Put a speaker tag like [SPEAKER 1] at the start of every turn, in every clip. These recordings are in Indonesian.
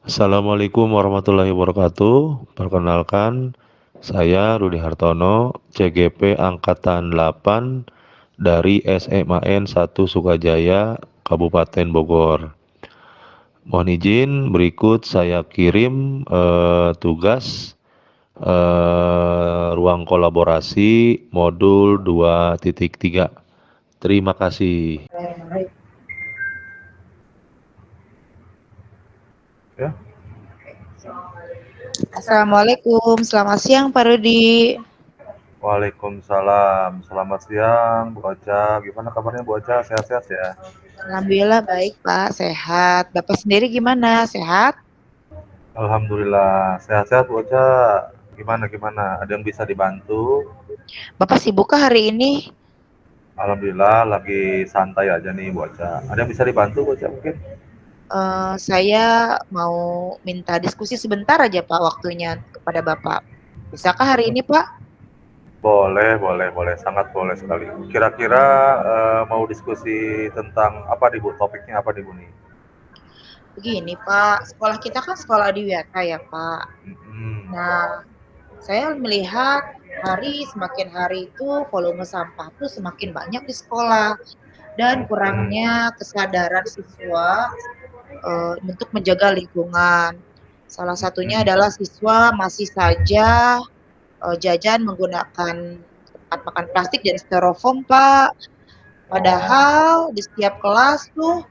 [SPEAKER 1] Assalamualaikum warahmatullahi wabarakatuh. Perkenalkan, saya Rudi Hartono, CGP Angkatan 8 dari SMAN 1 Sukajaya, Kabupaten Bogor. Mohon izin berikut saya kirim tugas ruang kolaborasi modul 2.3. Terima kasih.
[SPEAKER 2] Ya,
[SPEAKER 3] Assalamualaikum, selamat siang Pak Rudi.
[SPEAKER 2] Waalaikumsalam. Selamat siang, Bu Ocha. Gimana kabarnya Bu Ocha? Sehat-sehat ya?
[SPEAKER 3] Alhamdulillah baik Pak, sehat. Bapak sendiri gimana? Sehat?
[SPEAKER 2] Alhamdulillah, sehat-sehat Bu Ocha. Gimana? Ada yang bisa dibantu?
[SPEAKER 3] Bapak sibukkah hari ini?
[SPEAKER 2] Alhamdulillah, lagi santai aja nih Bu Ocha. Ada yang bisa dibantu Bu Ocha mungkin?
[SPEAKER 3] Saya mau minta diskusi sebentar aja Pak waktunya kepada Bapak. Bisakah hari ini Pak?
[SPEAKER 2] Boleh. Sangat boleh sekali. Kira-kira mau diskusi tentang apa nih Bu? Topiknya apa nih Bu nih?
[SPEAKER 3] Begini Pak, sekolah kita kan sekolah adiwiyata ya Pak.
[SPEAKER 2] Mm-mm.
[SPEAKER 3] Nah, saya melihat semakin hari itu volume sampah tuh semakin banyak di sekolah dan kurangnya kesadaran siswa untuk menjaga lingkungan. Salah satunya
[SPEAKER 2] Mm-mm.
[SPEAKER 3] adalah siswa masih saja jajan menggunakan tempat makan plastik dan styrofoam, Pak.
[SPEAKER 2] Oh,
[SPEAKER 3] Padahal di setiap kelas tuh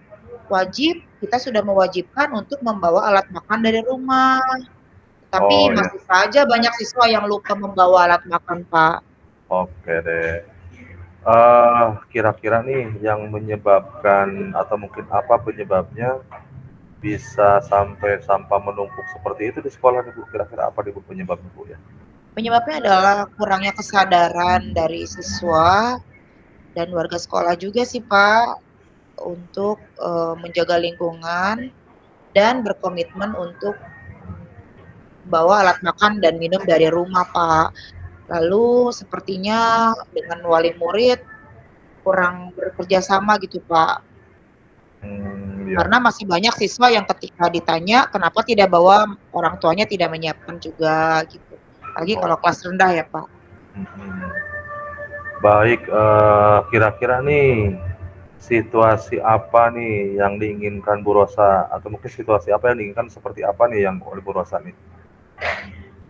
[SPEAKER 3] kita sudah mewajibkan untuk membawa alat makan dari rumah. Tapi
[SPEAKER 2] oh ya.
[SPEAKER 3] masih saja banyak siswa yang lupa membawa alat makan, Pak.
[SPEAKER 2] Oke deh. Kira-kira nih yang menyebabkan atau mungkin apa penyebabnya bisa sampai sampah menumpuk seperti itu di sekolah nih Bu? Kira-kira apa nih Bu penyebabnya Bu ya?
[SPEAKER 3] Penyebabnya adalah kurangnya kesadaran dari siswa dan warga sekolah juga sih, Pak, untuk menjaga lingkungan dan berkomitmen untuk bawa alat makan dan minum dari rumah, Pak. Lalu sepertinya dengan wali murid kurang bekerja sama gitu, Pak.
[SPEAKER 2] Ya.
[SPEAKER 3] Karena masih banyak siswa yang ketika ditanya kenapa tidak bawa, orang tuanya tidak menyiapkan juga gitu. Apalagi
[SPEAKER 2] Oh,
[SPEAKER 3] kalau kelas rendah ya, Pak.
[SPEAKER 2] mm. Baik, kira-kira nih situasi apa nih yang diinginkan Bu Rosa atau mungkin situasi apa yang diinginkan seperti apa nih yang oleh Bu Rosa nih?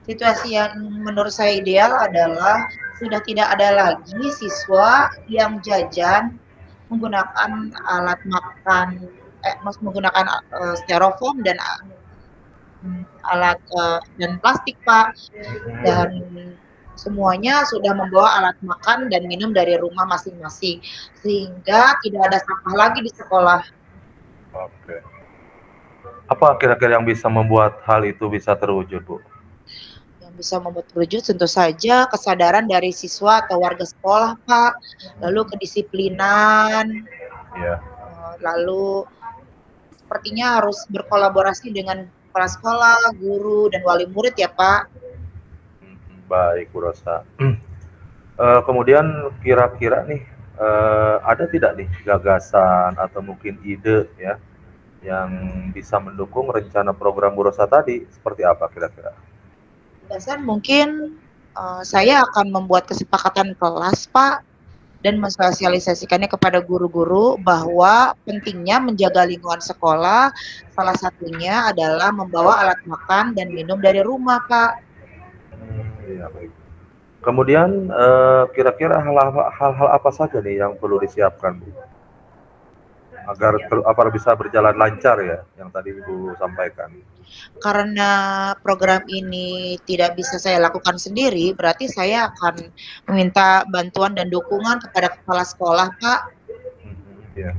[SPEAKER 3] Situasi yang menurut saya ideal adalah sudah tidak ada lagi siswa yang jajan menggunakan alat makan, menggunakan styrofoam dan alat dan plastik, Pak. Dan semuanya sudah membawa alat makan dan minum dari rumah masing-masing, sehingga tidak ada sampah lagi di sekolah.
[SPEAKER 2] Oke. Apa kira-kira yang bisa membuat hal itu bisa terwujud Bu?
[SPEAKER 3] Yang bisa membuat terwujud tentu saja kesadaran dari siswa atau warga sekolah, Pak. Lalu kedisiplinan,
[SPEAKER 2] Ya.
[SPEAKER 3] lalu sepertinya harus berkolaborasi dengan kepala sekolah, guru, dan wali murid ya, Pak.
[SPEAKER 2] Baik Bu Rosa. Kemudian kira-kira nih, ada tidak nih gagasan atau mungkin ide ya, yang bisa mendukung rencana program Bu Rosa tadi, seperti apa kira-kira?
[SPEAKER 3] Dasar mungkin saya akan membuat kesepakatan kelas, Pak, dan mensosialisasikannya kepada guru-guru bahwa pentingnya menjaga lingkungan sekolah, salah satunya adalah membawa alat makan dan minum dari rumah, Pak.
[SPEAKER 2] Iya, baik. Kemudian, kira-kira hal-hal apa saja nih yang perlu disiapkan, Bu? Agar bisa berjalan lancar ya, yang tadi Ibu sampaikan?
[SPEAKER 3] Karena program ini tidak bisa saya lakukan sendiri, berarti saya akan meminta bantuan dan dukungan kepada kepala sekolah, Pak.
[SPEAKER 2] Iya,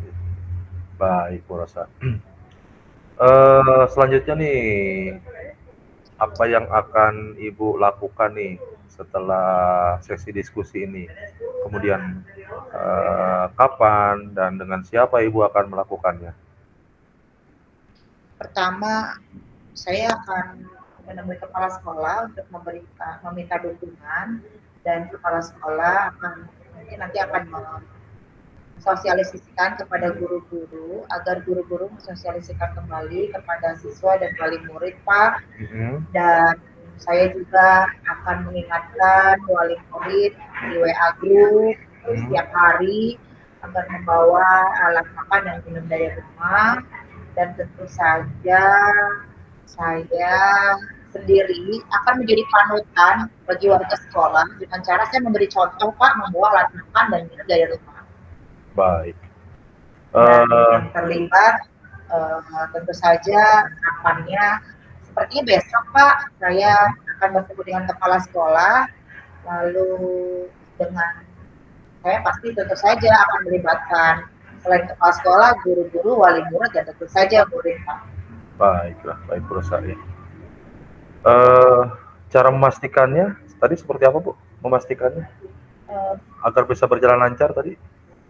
[SPEAKER 2] baik Bu Rosa. Selanjutnya nih, apa yang akan Ibu lakukan nih setelah sesi diskusi ini? Kemudian, kapan dan dengan siapa Ibu akan melakukannya?
[SPEAKER 3] Pertama, saya akan menemui kepala sekolah untuk meminta dukungan dan kepala sekolah akan nanti akan sosialisasikan kepada guru-guru agar guru-guru mensosialisasikan kembali kepada siswa dan wali murid, Pak. Dan saya juga akan mengingatkan wali murid di WA group setiap hari agar membawa alat makan dan minum dari rumah. Dan tentu saja saya sendiri akan menjadi panutan bagi warga sekolah dengan cara saya memberi contoh, Pak, membawa alat makan dan minum dari rumah.
[SPEAKER 2] Baik.
[SPEAKER 3] Dan yang terlibat tentu saja kapannya sepertinya besok, Pak, saya akan bertemu dengan kepala sekolah, lalu dengan saya pasti tentu saja akan melibatkan selain kepala sekolah, guru-guru, wali murid, dan tentu saja murid, Pak.
[SPEAKER 2] Baiklah, baik Bu Rosa ya. Cara memastikannya tadi seperti apa, Bu? Memastikannya agar bisa berjalan lancar tadi?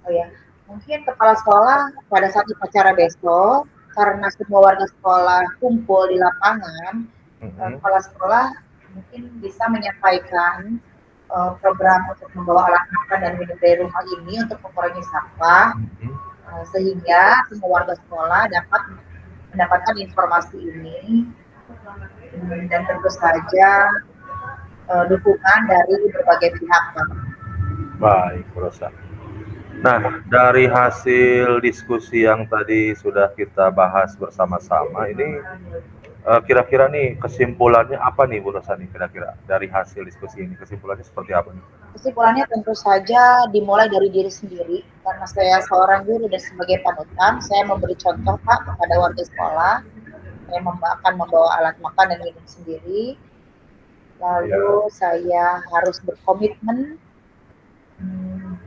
[SPEAKER 3] Oh ya, mungkin kepala sekolah pada saat upacara besok, karena semua warga sekolah kumpul di lapangan, kepala sekolah mungkin bisa menyampaikan program untuk membawa alat makan dan minum dari rumah ini untuk mengurangi sampah, sehingga semua warga sekolah dapat mendapatkan informasi ini, dan tentu saja dukungan dari berbagai pihak, Pak.
[SPEAKER 2] Baik, Bu Rosa. Nah, dari hasil diskusi yang tadi sudah kita bahas bersama-sama, ini kira-kira nih kesimpulannya apa nih Bu Rosa nih kira-kira dari hasil diskusi ini? Kesimpulannya seperti apa nih?
[SPEAKER 3] Kesimpulannya tentu saja dimulai dari diri sendiri, karena saya seorang guru dan sebagai panutan, saya memberi contoh, Pak, kepada warga sekolah. Saya akan membawa alat makan dan minum sendiri, lalu saya harus berkomitmen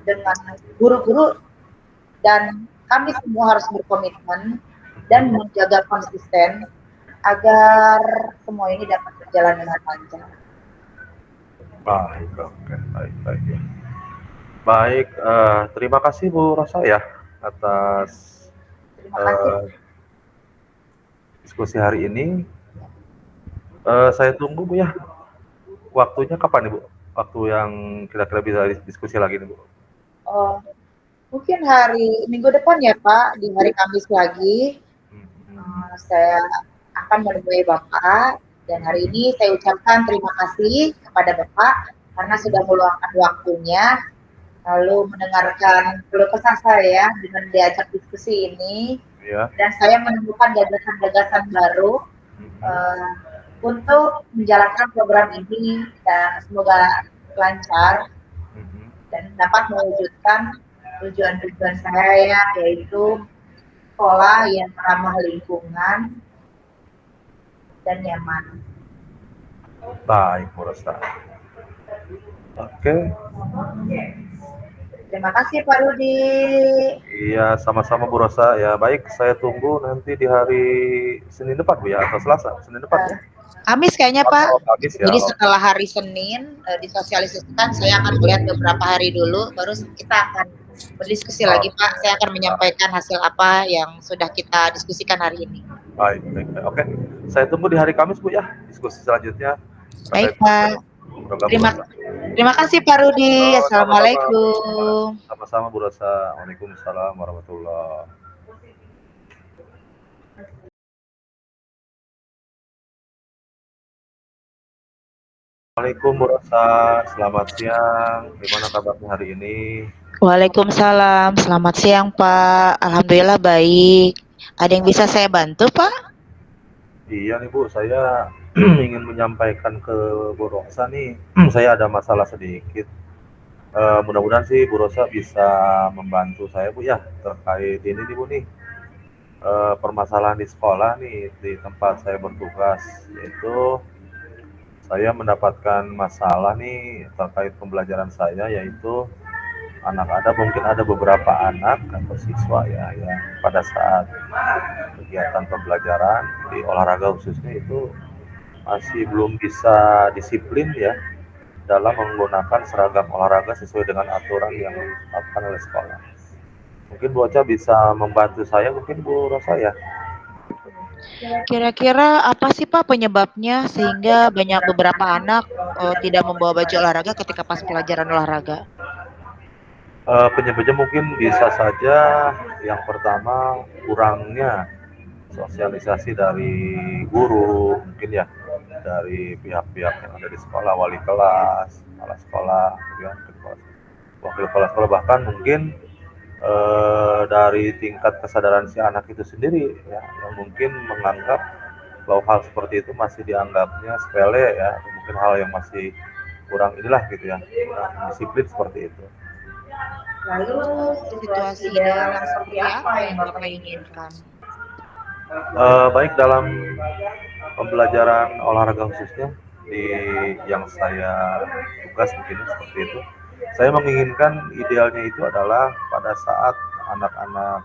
[SPEAKER 3] dengan guru-guru, dan kami semua harus berkomitmen dan menjaga konsisten agar semua ini dapat berjalan dengan lancar.
[SPEAKER 2] Baik, oke, baik ya. Baik, terima kasih Bu Rosa ya atas diskusi hari ini. Saya tunggu Bu ya. Waktunya kapan nih Bu? Waktu yang kira-kira bisa diskusi lagi nih Bu?
[SPEAKER 3] Mungkin hari minggu depan ya Pak, di hari Kamis lagi. Saya akan menemui Bapak, dan hari ini saya ucapkan terima kasih kepada Bapak karena sudah meluangkan waktunya lalu mendengarkan keluh kesah saya dengan diajak diskusi ini, dan saya menemukan gagasan-gagasan baru untuk menjalankan program ini, dan semoga lancar dan dapat mewujudkan tujuan-tujuan saya, yaitu sekolah yang ramah lingkungan dan nyaman.
[SPEAKER 2] Baik, Bu Rosa. Oke.
[SPEAKER 3] Terima kasih Pak Rudi.
[SPEAKER 2] Iya, sama-sama Bu Rosa. Ya, baik. Saya tunggu nanti di hari Senin depan Bu ya, atau Selasa? Senin depan ya?
[SPEAKER 3] Kamis kayaknya Pak.
[SPEAKER 2] Kamis, ya.
[SPEAKER 3] Jadi setelah hari Senin disosialisasikan, saya akan melihat beberapa hari dulu, baru kita akan berdiskusi lagi Pak. Saya akan menyampaikan hasil apa yang sudah kita diskusikan hari ini.
[SPEAKER 2] Baik. Oke. Saya tunggu di hari Kamis Bu ya, diskusi selanjutnya.
[SPEAKER 3] Baik Pak. Terima kasih Pak Rudi. Assalamualaikum.
[SPEAKER 2] Sama-sama Bu Rosa. Waalaikumsalam warahmatullahi. Assalamualaikum Bu Rosa, selamat siang. Gimana kabarnya hari ini?
[SPEAKER 3] Waalaikumsalam, selamat siang Pak. Alhamdulillah baik. Ada yang bisa saya bantu Pak?
[SPEAKER 2] Iya nih Bu, saya ingin menyampaikan ke Bu Rosa nih, saya ada masalah sedikit. Mudah-mudahan sih Bu Rosa bisa membantu saya Bu ya, terkait ini nih Bu nih. Permasalahan di sekolah nih, di tempat saya bertugas, yaitu saya mendapatkan masalah nih terkait pembelajaran saya, yaitu mungkin ada beberapa anak atau siswa ya yang pada saat kegiatan pembelajaran di olahraga khususnya itu masih belum bisa disiplin ya dalam menggunakan seragam olahraga sesuai dengan aturan yang ditetapkan oleh sekolah. Mungkin Bu Ocha bisa membantu saya, mungkin Bu Rosa ya.
[SPEAKER 3] Kira-kira apa sih Pak penyebabnya sehingga banyak beberapa anak tidak membawa baju olahraga ketika pas pelajaran olahraga?
[SPEAKER 2] Penyebabnya mungkin bisa saja yang pertama kurangnya sosialisasi dari guru mungkin ya, dari pihak-pihak yang ada di sekolah, wali kelas, kepala sekolah, gitu ya, wakil kepala sekolah, bahkan mungkin dari tingkat kesadaran si anak itu sendiri ya, yang mungkin menganggap kalau hal seperti itu masih dianggapnya sepele ya, atau mungkin hal yang masih kurang inilah gitu ya, kurang disiplin seperti itu.
[SPEAKER 3] Lalu situasi ideal yang seperti apa yang Bapak inginkan?
[SPEAKER 2] Baik dalam pembelajaran olahraga khususnya di yang saya tugas mungkin seperti itu, saya menginginkan idealnya itu adalah pada saat anak-anak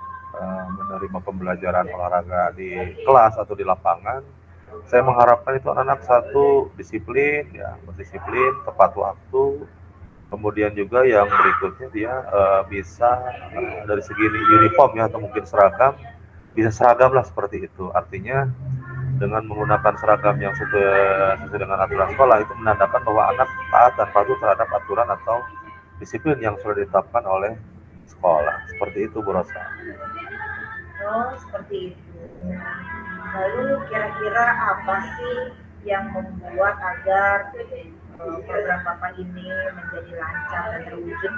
[SPEAKER 2] menerima pembelajaran olahraga di kelas atau di lapangan, saya mengharapkan itu anak-anak satu disiplin ya, berdisiplin, tepat waktu, kemudian juga yang berikutnya dia bisa dari segi uniform ya, atau mungkin seragam, bisa seragam lah seperti itu. Artinya dengan menggunakan seragam yang sesuai dengan aturan sekolah itu menandakan bahwa anak taat dan patuh terhadap aturan atau disiplin yang sudah ditetapkan oleh sekolah. Seperti itu Bu Rosa.
[SPEAKER 3] Oh, seperti itu. Lalu kira-kira apa sih yang membuat agar program Bapak ini menjadi lancar dan terwujud?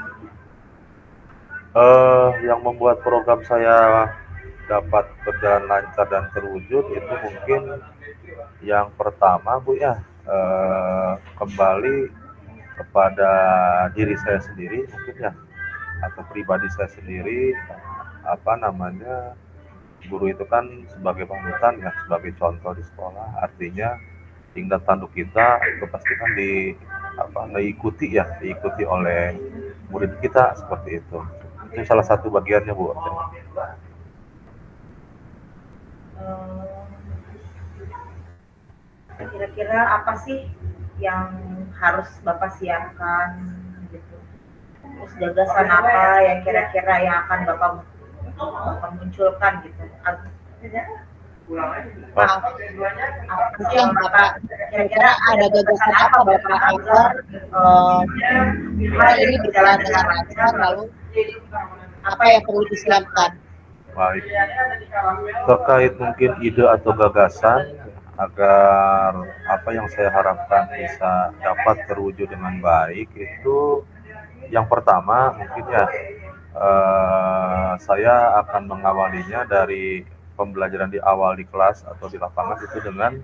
[SPEAKER 2] Yang membuat program saya dapat berjalan lancar dan terwujud itu mungkin yang pertama Bu ya, kembali kepada diri saya sendiri mungkin ya, atau pribadi saya sendiri, apa namanya, guru itu kan sebagai panutan ya, sebagai contoh di sekolah, artinya tindak tanduk kita itu pasti kan diikuti oleh murid kita seperti itu. Itu salah satu bagiannya Bu.
[SPEAKER 3] Kira-kira apa sih yang harus Bapak siapkan gitu? Terus gagasan apa yang kira-kira yang akan Bapak munculkan gitu? Maaf, apa sih yang Bapak kira-kira ada gagasan apa Bapak agar hal ini berjalan dengan lancar, lalu apa yang perlu disiapkan?
[SPEAKER 2] Baik. Terkait mungkin ide atau gagasan agar apa yang saya harapkan bisa dapat terwujud dengan baik itu, yang pertama mungkin ya, saya akan mengawalinya dari pembelajaran di awal di kelas atau di lapangan itu dengan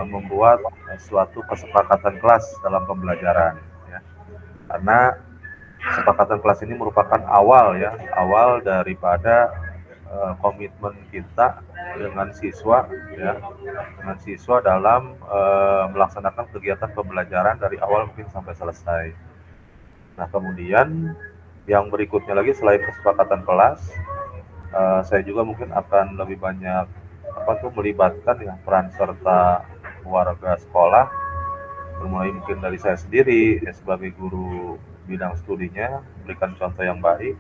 [SPEAKER 2] membuat suatu kesepakatan kelas dalam pembelajaran ya. Karena kesepakatan kelas ini merupakan awal ya, awal daripada komitmen kita dengan siswa ya, dengan siswa dalam melaksanakan kegiatan pembelajaran dari awal mungkin sampai selesai. Nah kemudian yang berikutnya lagi selain kesepakatan kelas, saya juga mungkin akan lebih banyak melibatkan ya peran serta warga sekolah, mulai mungkin dari saya sendiri ya, sebagai guru bidang studinya, berikan contoh yang baik.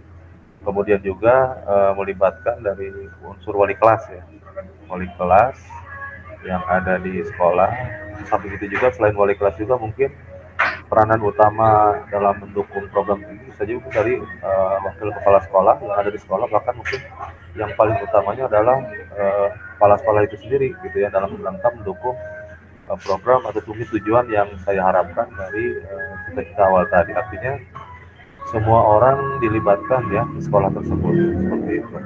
[SPEAKER 2] Kemudian juga melibatkan dari unsur wali kelas ya, wali kelas yang ada di sekolah. Samping itu juga selain wali kelas juga mungkin peranan utama dalam mendukung program ini bisa juga dari wakil kepala sekolah yang ada di sekolah, bahkan mungkin yang paling utamanya adalah kepala sekolah itu sendiri gitu ya, dalam rangka mendukung program atau tujuan yang saya harapkan dari cita-cita awal tadi. Artinya semua orang dilibatkan ya di sekolah tersebut seperti itu.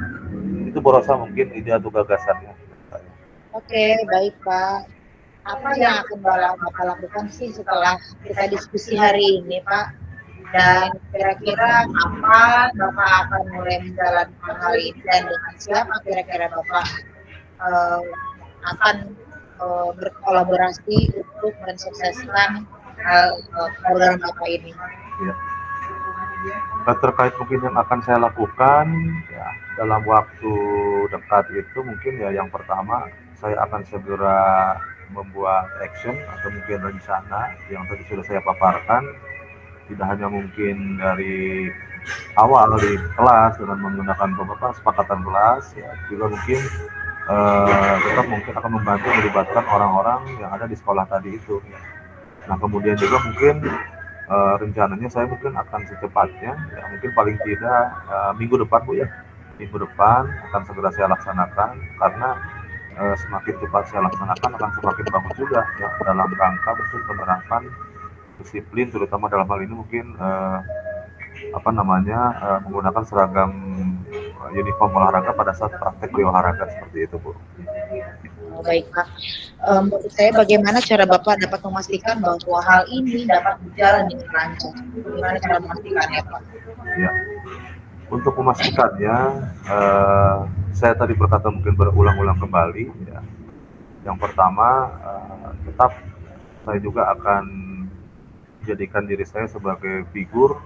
[SPEAKER 2] Itu Bu Rosa mungkin ide atau gagasannya.
[SPEAKER 3] Oke, baik Pak. Apa yang akan Bapak lakukan sih setelah kita diskusi hari ini Pak? Dan kira-kira apa Bapak akan mulai menjalankan hal ini dan dengan siapa kira-kira Bapak akan berkolaborasi untuk mensukseskan program Bapak ini?
[SPEAKER 2] Ya. Terkait mungkin yang akan saya lakukan ya dalam waktu dekat itu mungkin ya, yang pertama saya akan segera membuat action atau mungkin rencana yang tadi sudah saya paparkan, tidak hanya mungkin dari awal di kelas dengan menggunakan kesepakatan kelas ya, juga mungkin tetap mungkin akan membantu melibatkan orang-orang yang ada di sekolah tadi itu. Nah kemudian juga mungkin rencananya saya mungkin akan secepatnya, ya mungkin paling tidak minggu depan Bu ya. Minggu depan akan segera saya laksanakan karena semakin cepat saya laksanakan akan semakin bagus juga ya dalam rangka mungkin penerapan disiplin terutama dalam hal ini mungkin menggunakan seragam uniform olahraga pada saat praktek di olahraga seperti itu Bu.
[SPEAKER 3] Oh, baik Pak. Menurut saya bagaimana cara Bapak dapat memastikan bahwa hal ini dapat berjalan dengan lancar? Bagaimana cara memastikannya Pak?
[SPEAKER 2] Ya, untuk memastikannya saya tadi berkata mungkin berulang-ulang kembali ya. Yang pertama tetap saya juga akan jadikan diri saya sebagai figur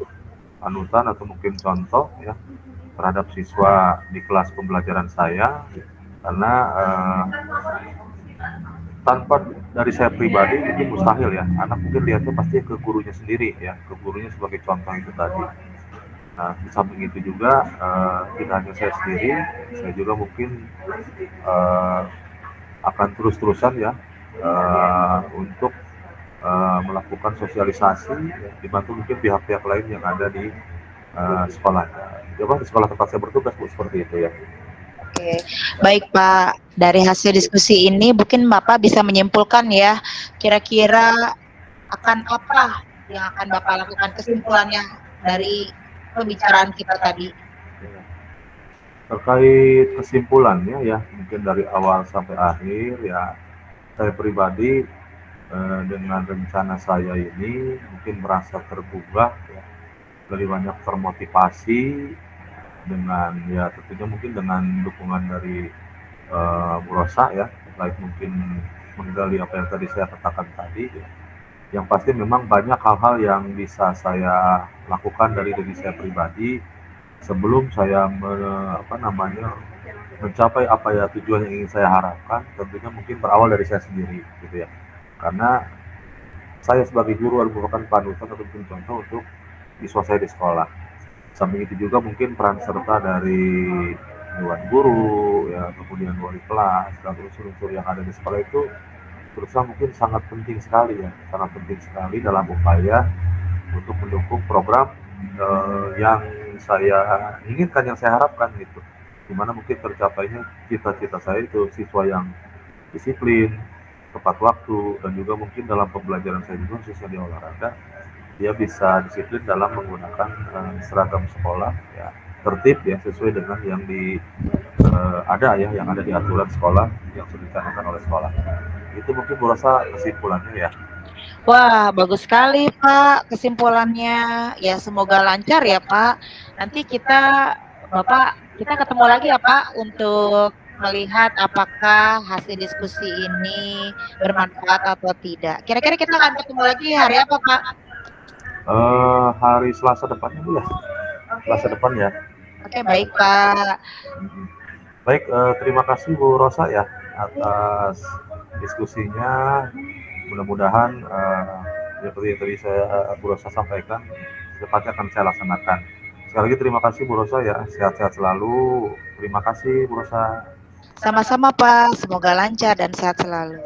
[SPEAKER 2] panutan atau mungkin contoh ya terhadap siswa di kelas pembelajaran saya karena tanpa dari saya pribadi mungkin mustahil ya anak mungkin lihatnya pasti ke gurunya sendiri ya ke gurunya sebagai contoh itu tadi. Nah di samping itu juga tidak hanya saya sendiri saya juga mungkin akan terus-terusan ya untuk melakukan sosialisasi ya, dibantu mungkin pihak-pihak lain yang ada di sekolah di sekolah tempat saya bertugas Bu seperti itu ya.
[SPEAKER 3] Oke, baik Pak. Dari hasil diskusi ini mungkin Bapak bisa menyimpulkan ya, kira-kira akan apa yang akan Bapak lakukan kesimpulannya dari pembicaraan kita tadi?
[SPEAKER 2] Terkait kesimpulannya ya mungkin dari awal sampai akhir ya saya pribadi dengan rencana saya ini mungkin merasa tergugah ya, lebih banyak termotivasi dengan ya tentunya mungkin dengan dukungan dari Bu Rosa ya baik mungkin menggali apa yang tadi saya katakan tadi ya. Yang pasti memang banyak hal-hal yang bisa saya lakukan dari diri saya pribadi sebelum saya mencapai apa ya tujuan yang ingin saya harapkan tentunya mungkin berawal dari saya sendiri gitu ya karena saya sebagai guru merupakan panutan atau contoh untuk siswa saya di sekolah. Samping itu juga mungkin peran serta dari dewan guru, ya kemudian wali kelas dan unsur-unsur yang ada di sekolah itu terus terang mungkin sangat penting sekali ya, sangat penting sekali dalam upaya untuk mendukung program yang saya inginkan, yang saya harapkan gitu. Dimana mungkin tercapainya cita-cita saya itu siswa yang disiplin, tepat waktu, dan juga mungkin dalam pembelajaran saya juga khususnya di olahraga dia bisa disiplin dalam menggunakan seragam sekolah ya tertib ya sesuai dengan yang ada ya yang ada di aturan sekolah yang sudah dicanangkan oleh sekolah. Itu mungkin merasa kesimpulannya ya.
[SPEAKER 3] Wah, bagus sekali Pak kesimpulannya. Ya semoga lancar ya Pak. Nanti kita ketemu lagi ya Pak untuk melihat apakah hasil diskusi ini bermanfaat atau tidak. Kira-kira kita akan ketemu lagi hari apa Pak?
[SPEAKER 2] Hari Selasa depannya Bu ya. Selasa depan ya.
[SPEAKER 3] Oke, baik Pak.
[SPEAKER 2] Baik, terima kasih Bu Rosa ya atas diskusinya. Mudah-mudahan seperti yang tadi Bu Rosa sampaikan, secepatnya akan saya laksanakan. Sekali lagi terima kasih Bu Rosa ya, sehat-sehat selalu. Terima kasih Bu Rosa.
[SPEAKER 3] Sama-sama Pak, semoga lancar dan sehat selalu.